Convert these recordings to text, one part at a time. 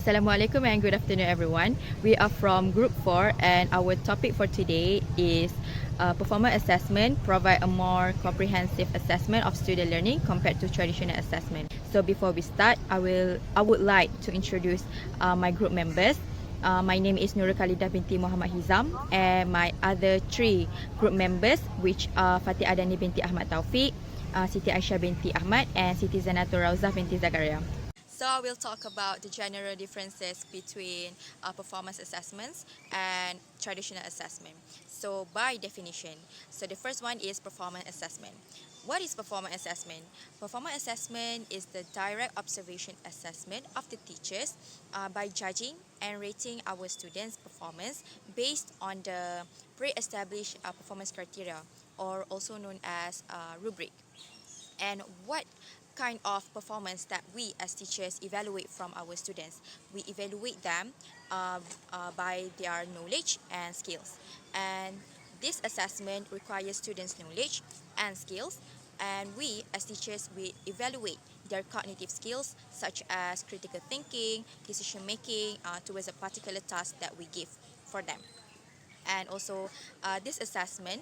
Assalamualaikum and good afternoon everyone. We are from Group 4 and our topic for today is performance assessment provide a more comprehensive assessment of student learning compared to traditional assessment. So before we start, I would like to introduce my group members. My name is Nurul Khalidah binti Muhammad Hizam and my other three group members which are Fatih Adani binti Ahmad Taufik, Siti Aisyah binti Ahmad and Siti Zanatul Rauzah binti Zakaria. So I will talk about the general differences between performance assessments and traditional assessment. So by definition, so the first one is performance assessment. What is performance assessment? Performance assessment is the direct observation assessment of the teachers by judging and rating our students' performance based on the pre-established performance criteria, or also known as rubric. And what kind of performance that we as teachers evaluate from our students? We evaluate them by their knowledge and skills. And this assessment requires students' knowledge and skills, and we as teachers, we evaluate their cognitive skills such as critical thinking, decision making towards a particular task that we give for them. And also this assessment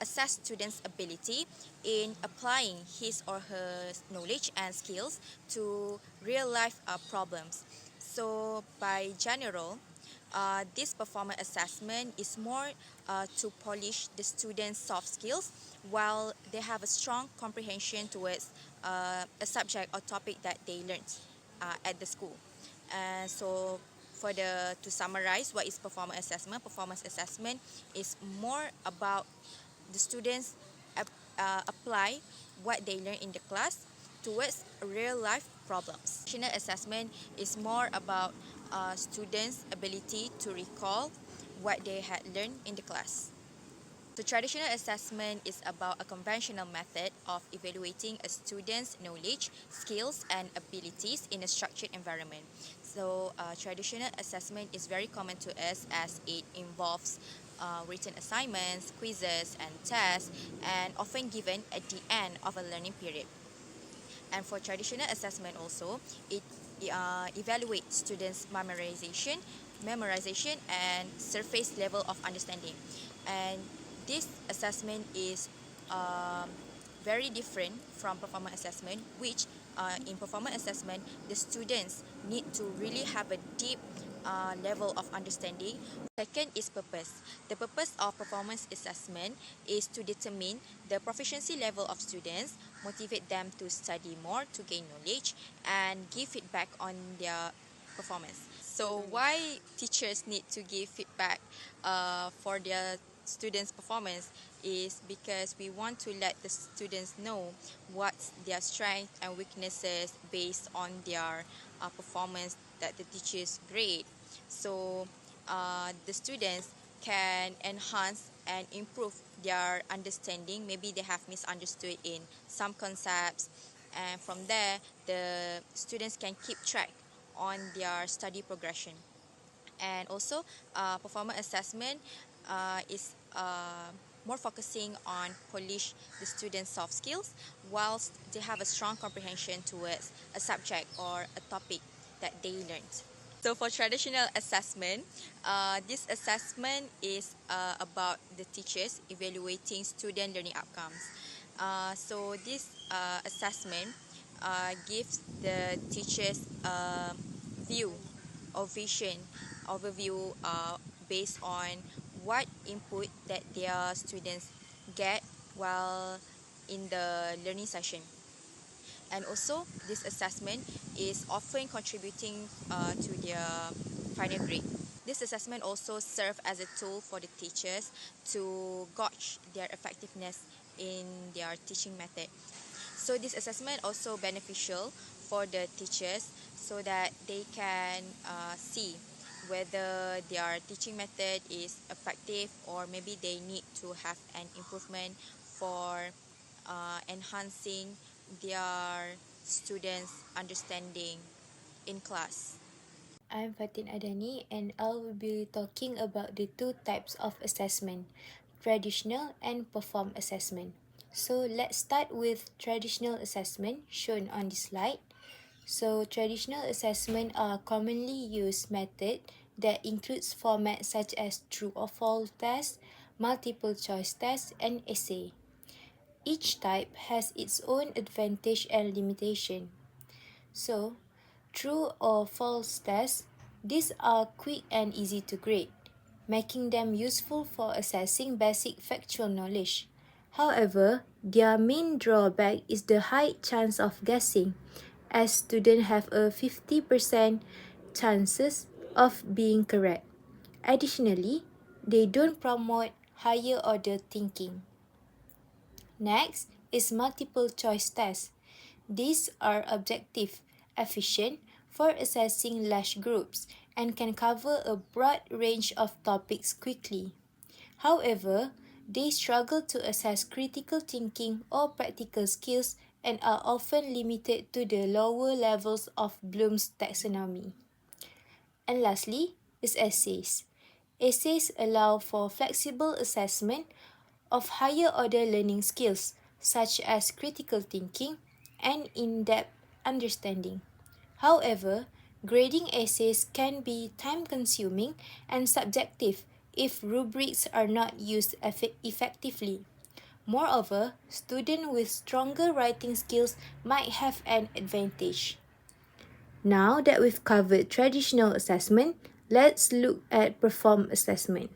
assess students' ability in applying his or her knowledge and skills to real life problems. So by general, this performance assessment is more to polish the students' soft skills while they have a strong comprehension towards a subject or topic that they learned at the school. So to summarize, what is performance assessment? Performance assessment is more about the students apply what they learn in the class towards real life problems. Traditional assessment is more about students' ability to recall what they had learned in the class. So traditional assessment is about a conventional method of evaluating a student's knowledge, skills, and abilities in a structured environment. So traditional assessment is very common to us as it involves written assignments, quizzes, and tests, and often given at the end of a learning period. And for traditional assessment also, it evaluates students' memorization, and surface level of understanding. And this assessment is very different from performance assessment, which in performance assessment, the students need to really have a deep level of understanding. Second is purpose. The purpose of performance assessment is to determine the proficiency level of students, motivate them to study more to gain knowledge, and give feedback on their performance. So why teachers need to give feedback for their students' performance is because we want to let the students know what's their strengths and weaknesses based on their performance that the teachers grade. So the students can enhance and improve their understanding. Maybe they have misunderstood in some concepts, and from there the students can keep track on their study progression. And also performance assessment is more focusing on polish the students' soft skills whilst they have a strong comprehension towards a subject or a topic that they learned. So for traditional assessment, this assessment is about the teachers evaluating student learning outcomes. So this assessment gives the teachers a view or vision overview based on what input that their students get while in the learning session. And also this assessment is often contributing to their final grade. This assessment also serves as a tool for the teachers to gauge their effectiveness in their teaching method. So this assessment also beneficial for the teachers so that they can see whether their teaching method is effective, or maybe they need to have an improvement for enhancing their students' understanding in class. I'm Fatin Adani and I will be talking about the two types of assessment, traditional and perform assessment. So let's start with traditional assessment shown on the slide. So traditional assessment are commonly used method that includes formats such as true or false test, multiple choice test, and essay. Each type has its own advantage and limitation. So, true or false tests, these are quick and easy to grade, making them useful for assessing basic factual knowledge. However, their main drawback is the high chance of guessing, as students have a 50% chances of being correct. Additionally, they don't promote higher order thinking. Next is multiple choice tests. These are objective, efficient for assessing large groups, and can cover a broad range of topics quickly. However, they struggle to assess critical thinking or practical skills and are often limited to the lower levels of Bloom's taxonomy. And lastly is essays. Essays allow for flexible assessment of higher order learning skills such as critical thinking and in depth understanding. However, grading essays can be time consuming and subjective if rubrics are not used effectively. Moreover, students with stronger writing skills might have an advantage. Now that we've covered traditional assessment, let's look at perform assessment.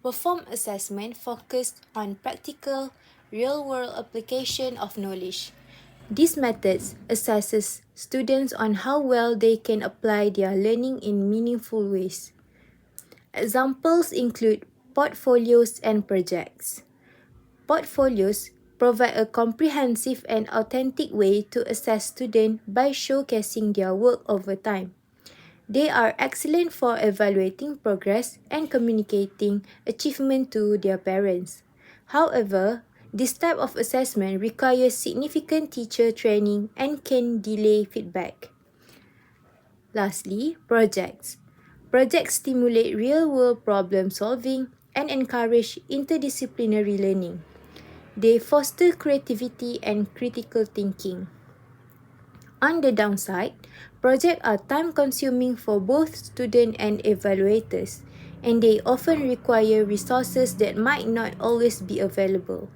Perform assessment focused on practical, real-world application of knowledge. These methods assesses students on how well they can apply their learning in meaningful ways. Examples include portfolios and projects. Portfolios provide a comprehensive and authentic way to assess students by showcasing their work over time. They are excellent for evaluating progress and communicating achievement to their parents. However, this type of assessment requires significant teacher training and can delay feedback. Lastly, projects. Projects stimulate real-world problem solving and encourage interdisciplinary learning. They foster creativity and critical thinking. On the downside, projects are time-consuming for both students and evaluators, and they often require resources that might not always be available.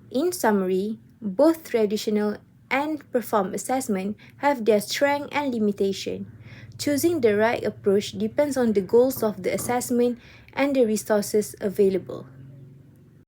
In summary, both traditional and perform assessment have their strength and limitation. Choosing the right approach depends on the goals of the assessment and the resources available.